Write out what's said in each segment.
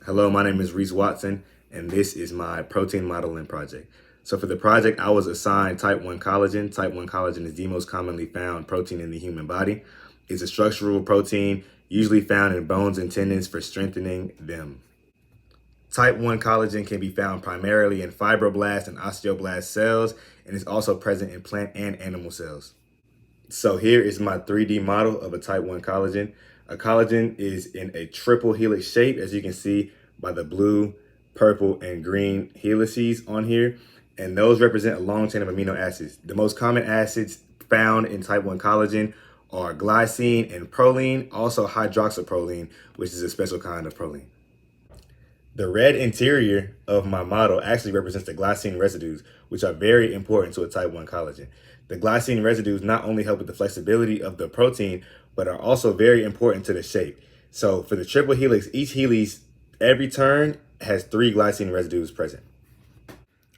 Hello, my name is Reese Watson, and this is my protein modeling project. So for the project, I was assigned type 1 collagen. Type 1 collagen is the most commonly found protein in the human body. It's a structural protein usually found in bones and tendons for strengthening them. Type 1 collagen can be found primarily in fibroblast and osteoblast cells, and is also present in plant and animal cells. So here is my 3D model of a type 1 collagen. A collagen is in a triple helix shape, as you can see by the blue, purple, and green helices on here. And those represent a long chain of amino acids. The most common acids found in type 1 collagen are glycine and proline, also hydroxyproline, which is a special kind of proline. The red interior of my model actually represents the glycine residues, which are very important to a type 1 collagen. The glycine residues not only help with the flexibility of the protein, but are also very important to the shape. So for the triple helix, each helix, every turn has 3 glycine residues present.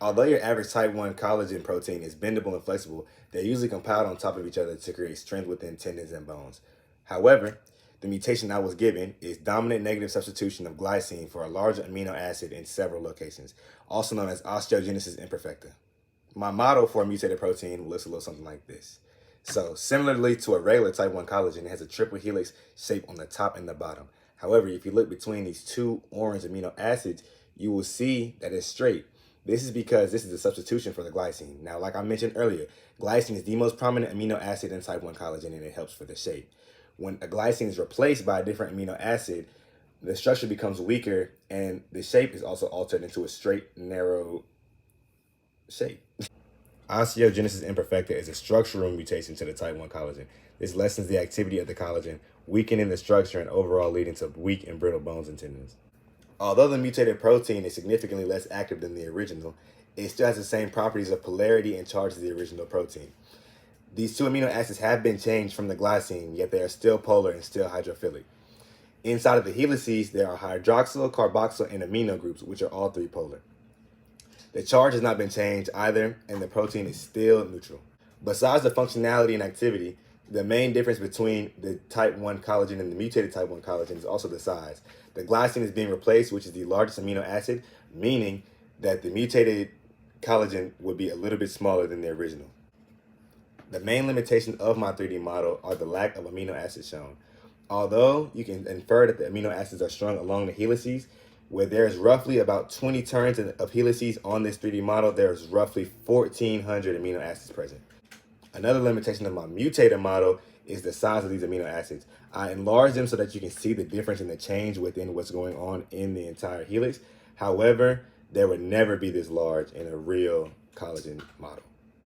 Although your average type 1 collagen protein is bendable and flexible, they usually compound on top of each other to create strength within tendons and bones. However, the mutation I was given is dominant negative substitution of glycine for a larger amino acid in several locations, also known as osteogenesis imperfecta. My model for a mutated protein looks a little something like this. So similarly to a regular type 1 collagen, it has a triple helix shape on the top and the bottom. However, if you look between these two orange amino acids, you will see that it's straight. This is because this is a substitution for the glycine. Now, like I mentioned earlier, glycine is the most prominent amino acid in type 1 collagen, and it helps for the shape. When a glycine is replaced by a different amino acid, the structure becomes weaker and the shape is also altered into a straight, narrow shape. Osteogenesis imperfecta is a structural mutation to the type 1 collagen. This lessens the activity of the collagen, weakening the structure and overall leading to weak and brittle bones and tendons. Although the mutated protein is significantly less active than the original, it still has the same properties of polarity and charge as the original protein. These two amino acids have been changed from the glycine, yet they are still polar and still hydrophilic. Inside of the helices, there are hydroxyl, carboxyl, and amino groups, which are all 3 polar. The charge has not been changed either, and the protein is still neutral. Besides the functionality and activity, the main difference between the type 1 collagen and the mutated type 1 collagen is also the size. The glycine is being replaced, which is the largest amino acid, meaning that the mutated collagen would be a little bit smaller than the original. The main limitation of my 3D model are the lack of amino acids shown. Although you can infer that the amino acids are strung along the helices, where there's roughly about 20 turns of helices on this 3D model, there's roughly 1,400 amino acids present. Another limitation of my mutated model is the size of these amino acids. I enlarged them so that you can see the difference in the change within what's going on in the entire helix. However, there would never be this large in a real collagen model.